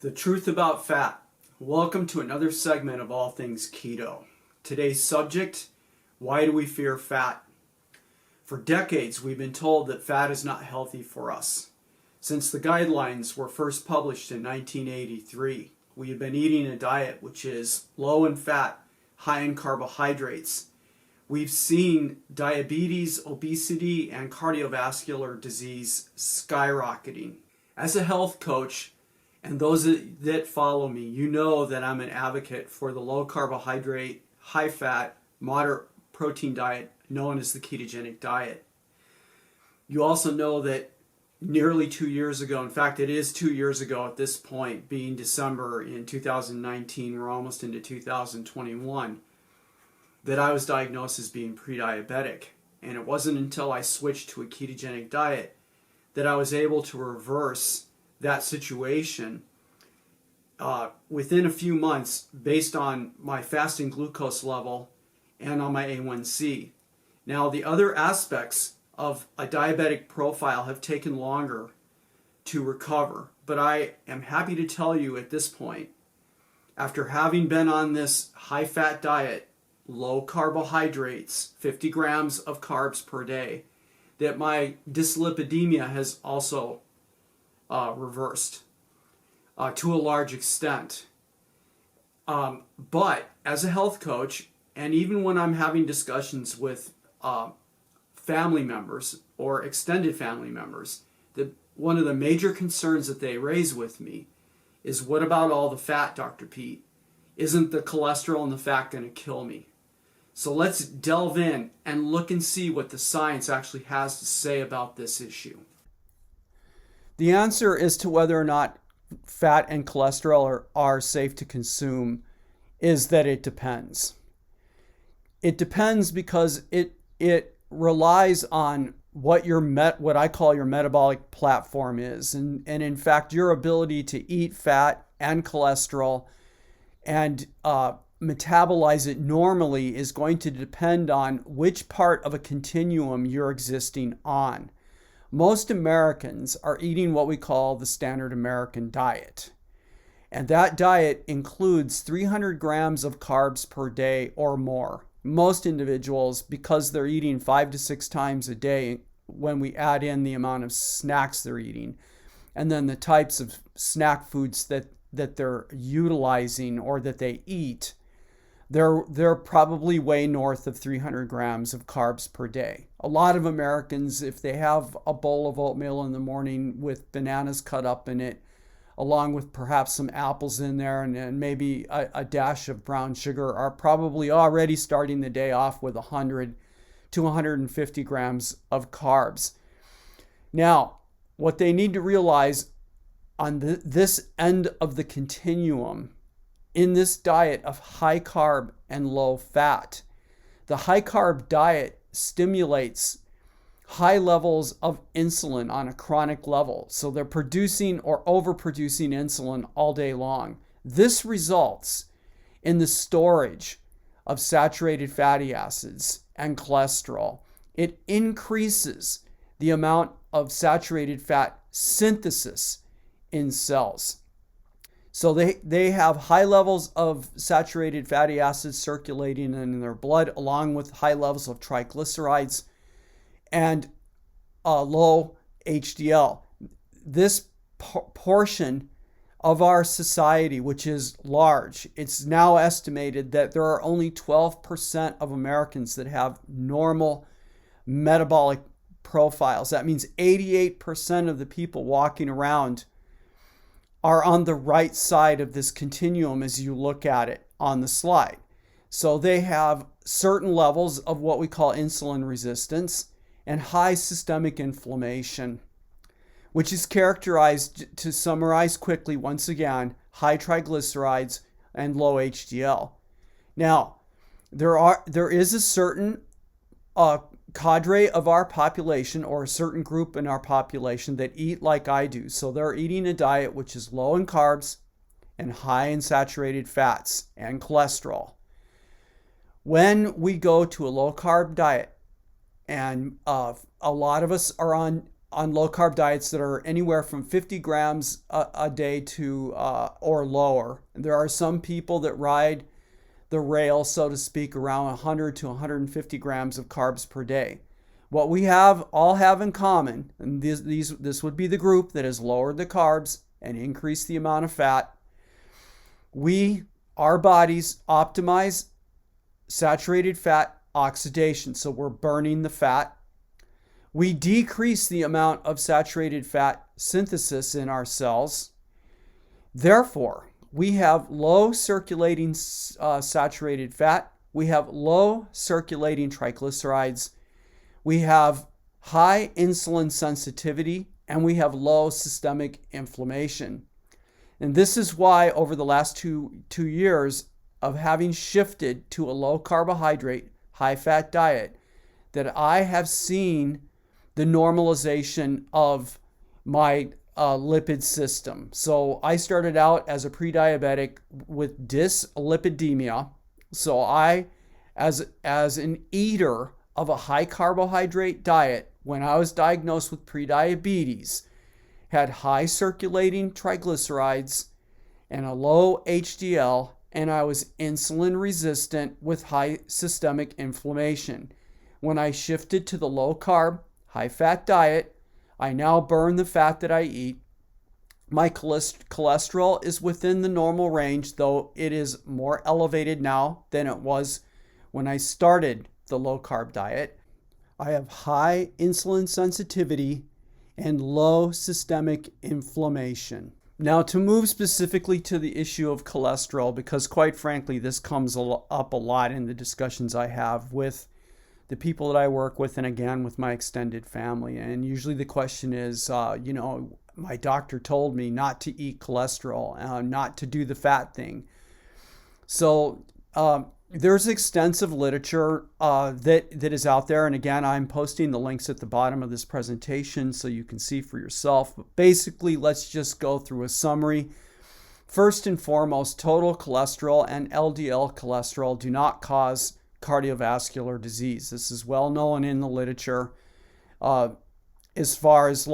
The truth about fat. Welcome to another segment of All Things Keto. Today's subject, why do we fear fat? For decades, we've been told that fat is not healthy for us. Since the guidelines were first published in 1983, we have been eating a diet which is low in fat, high in carbohydrates. We've seen diabetes, obesity, and cardiovascular disease skyrocketing. As a health coach, and those that follow me, you know that I'm an advocate for the low carbohydrate, high fat, moderate protein diet known as the ketogenic diet. You also know that nearly 2 years ago, in fact it is 2 years ago at this point, being December in 2019, we're almost into 2021, that I was diagnosed as being pre-diabetic. And it wasn't until I switched to a ketogenic diet that I was able to reverse that situation within a few months based on my fasting glucose level and on my A1C. Now, the other aspects of a diabetic profile have taken longer to recover, but I am happy to tell you at this point, after having been on this high-fat diet, low carbohydrates, 50 grams of carbs per day, that my dyslipidemia has also reversed to a large extent. But as a health coach, and even when I'm having discussions with family members or extended family members, one of the major concerns that they raise with me is, what about all the fat, Dr. Pete? Isn't the cholesterol and the fat going to kill me? So let's delve in and look and see what the science actually has to say about this issue. The answer as to whether or not fat and cholesterol are safe to consume is that it depends. It depends because it relies on what what I call your metabolic platform is. And in fact, your ability to eat fat and cholesterol and metabolize it normally is going to depend on which part of a continuum you're existing on. Most Americans are eating what we call the standard American diet. And that diet includes 300 grams of carbs per day or more. Most individuals, because they're eating 5 to 6 times a day, when we add in the amount of snacks they're eating, and then the types of snack foods that they're utilizing or that they eat, they're probably way north of 300 grams of carbs per day. A lot of Americans, if they have a bowl of oatmeal in the morning with bananas cut up in it, along with perhaps some apples in there and maybe a dash of brown sugar, are probably already starting the day off with 100 to 150 grams of carbs. Now, what they need to realize on this end of the continuum, in this diet of high carb and low fat, the high carb diet stimulates high levels of insulin on a chronic level. So they're producing or overproducing insulin all day long. This results in the storage of saturated fatty acids and cholesterol. It increases the amount of saturated fat synthesis in cells. So they have high levels of saturated fatty acids circulating in their blood, along with high levels of triglycerides and low HDL. This portion of our society, which is large, it's now estimated that there are only 12% of Americans that have normal metabolic profiles. That means 88% of the people walking around are on the right side of this continuum as you look at it on the slide. So they have certain levels of what we call insulin resistance and high systemic inflammation, which is characterized, to summarize quickly once again, high triglycerides and low HDL. Now, there is a certain cadre of our population, or a certain group in our population, that eat like I do. So they're eating a diet which is low in carbs and high in saturated fats and cholesterol. When we go to a low carb diet, and a lot of us are on on low carb diets that are anywhere from 50 grams a day to or lower. There are some people that ride the rail, so to speak, around 100 to 150 grams of carbs per day. What we all have in common, and this would be the group that has lowered the carbs and increased the amount of fat. Our bodies optimize saturated fat oxidation, so we're burning the fat. We decrease the amount of saturated fat synthesis in our cells. Therefore, we have low circulating saturated fat. We have low circulating triglycerides. We have high insulin sensitivity, and we have low systemic inflammation. And this is why over the last two years of having shifted to a low carbohydrate, high fat diet, that I have seen the normalization of my lipid system. So I started out as a pre-diabetic with dyslipidemia. So I, as an eater of a high carbohydrate diet, when I was diagnosed with prediabetes, had high circulating triglycerides and a low HDL, and I was insulin resistant with high systemic inflammation. When I shifted to the low carb, high fat diet, I now burn the fat that I eat. My cholesterol is within the normal range, though it is more elevated now than it was when I started the low carb diet. I have high insulin sensitivity and low systemic inflammation. Now, to move specifically to the issue of cholesterol, because quite frankly, this comes up a lot in the discussions I have with the people that I work with, and again, with my extended family. And usually the question is, my doctor told me not to eat cholesterol, not to do the fat thing. So there's extensive literature that is out there. And again, I'm posting the links at the bottom of this presentation so you can see for yourself. But basically, let's just go through a summary. First and foremost, total cholesterol and LDL cholesterol do not cause cardiovascular disease. This is well known in the literature. As far as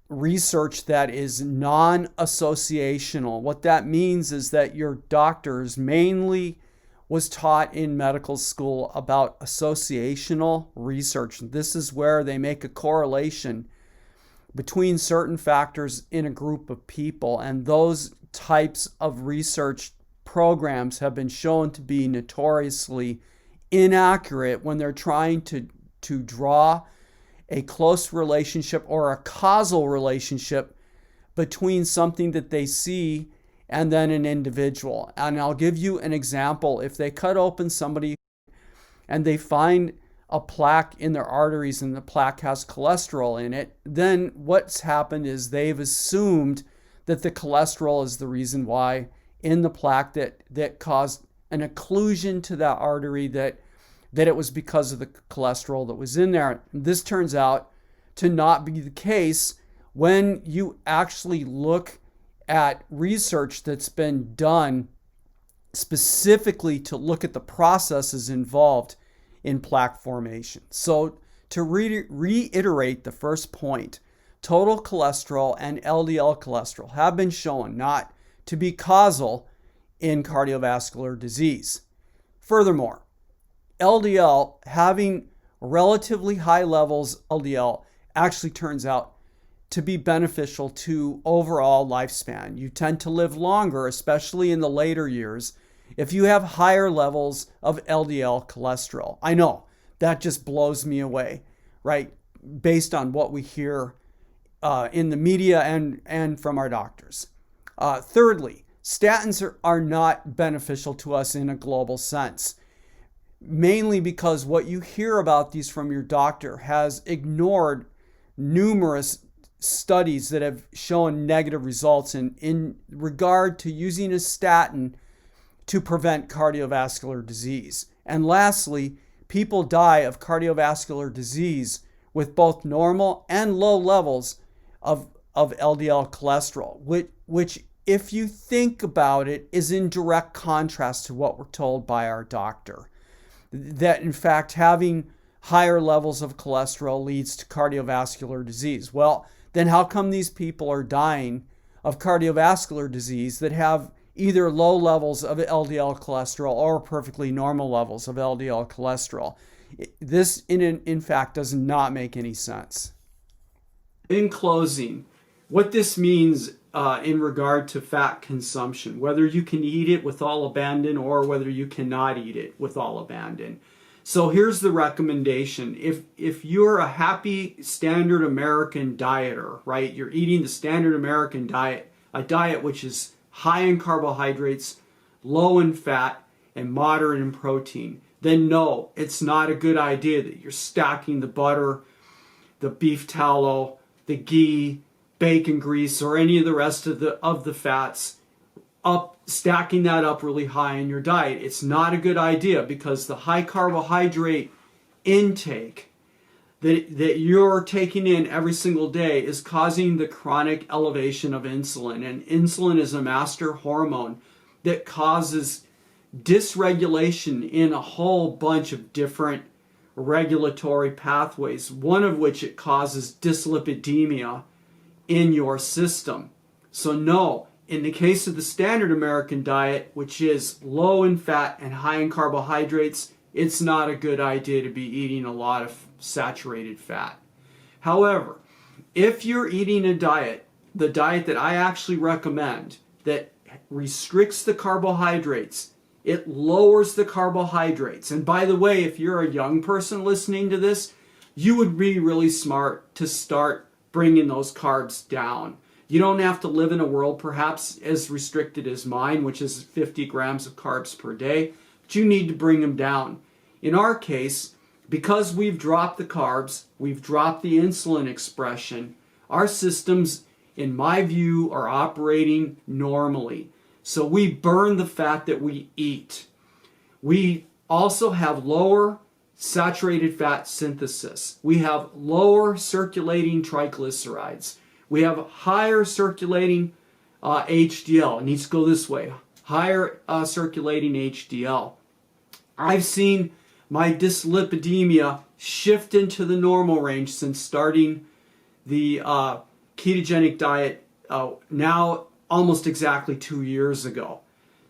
research that is non-associational. What that means is that your doctors mainly was taught in medical school about associational research. This is where they make a correlation between certain factors in a group of people, and those types of research programs have been shown to be notoriously inaccurate when they're trying to draw a close relationship or a causal relationship between something that they see and then an individual. And I'll give you an example. If they cut open somebody and they find a plaque in their arteries and the plaque has cholesterol in it, then what's happened is they've assumed that the cholesterol is the reason why in the plaque that caused an occlusion to that artery, that it was because of the cholesterol that was in there. This turns out to not be the case when you actually look at research that's been done specifically to look at the processes involved in plaque formation. So to reiterate the first point, total cholesterol and LDL cholesterol have been shown not to be causal in cardiovascular disease. Furthermore, LDL, having relatively high levels of LDL, actually turns out to be beneficial to overall lifespan. You tend to live longer, especially in the later years, if you have higher levels of LDL cholesterol. I know, that just blows me away, right? Based on what we hear in the media and from our doctors. Thirdly, statins are not beneficial to us in a global sense, mainly because what you hear about these from your doctor has ignored numerous studies that have shown negative results in regard to using a statin to prevent cardiovascular disease. And lastly, people die of cardiovascular disease with both normal and low levels of LDL cholesterol, which if you think about it, is in direct contrast to what we're told by our doctor. That in fact, having higher levels of cholesterol leads to cardiovascular disease. Well, then how come these people are dying of cardiovascular disease that have either low levels of LDL cholesterol or perfectly normal levels of LDL cholesterol? This, in fact, does not make any sense. In closing, what this means in regard to fat consumption, whether you can eat it with all abandon or whether you cannot eat it with all abandon. So here's the recommendation. If you're a happy standard American dieter, right, you're eating the standard American diet, a diet which is high in carbohydrates, low in fat, and moderate in protein, then no, it's not a good idea that you're stacking the butter, the beef tallow, the ghee, bacon grease, or any of the rest of the fats up, stacking that up really high in your diet. It's not a good idea because the high carbohydrate intake that you're taking in every single day is causing the chronic elevation of insulin. And insulin is a master hormone that causes dysregulation in a whole bunch of different regulatory pathways, one of which it causes dyslipidemia in your system. So no, in the case of the standard American diet, which is low in fat and high in carbohydrates, it's not a good idea to be eating a lot of saturated fat. However, if you're eating a diet, the diet that I actually recommend, that restricts the carbohydrates, it lowers the carbohydrates. And by the way, if you're a young person listening to this, you would be really smart to start bringing those carbs down. You don't have to live in a world perhaps as restricted as mine, which is 50 grams of carbs per day, but you need to bring them down. In our case, because we've dropped the carbs, we've dropped the insulin expression, our systems, in my view, are operating normally. So we burn the fat that we eat. We also have lower saturated fat synthesis. We have lower circulating triglycerides. We have higher circulating HDL. It needs to go this way. Higher circulating HDL. I've seen my dyslipidemia shift into the normal range since starting the ketogenic diet now almost exactly 2 years ago.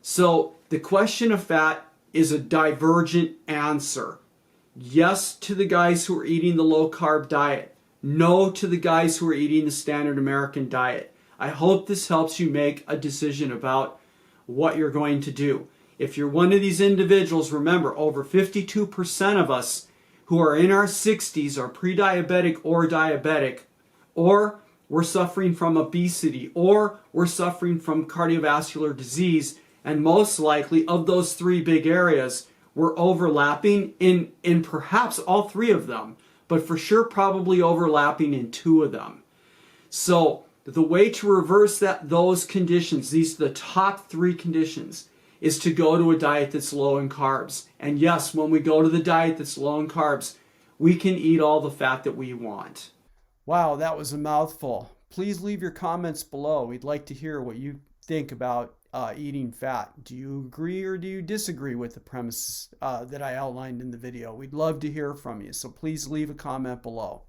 So the question of fat is a divergent answer. Yes to the guys who are eating the low carb diet. No to the guys who are eating the standard American diet. I hope this helps you make a decision about what you're going to do. If you're one of these individuals, remember, over 52% of us who are in our 60s are pre-diabetic or diabetic, or we're suffering from obesity, or we're suffering from cardiovascular disease, and most likely of those three big areas, we're overlapping in perhaps all three of them, but for sure probably overlapping in two of them. So the way to reverse those conditions, these are the top three conditions, is to go to a diet that's low in carbs. And yes, when we go to the diet that's low in carbs, we can eat all the fat that we want. Wow, that was a mouthful. Please leave your comments below. We'd like to hear what you think about eating fat. Do you agree or do you disagree with the premises that I outlined in the video? We'd love to hear from you, so please leave a comment below.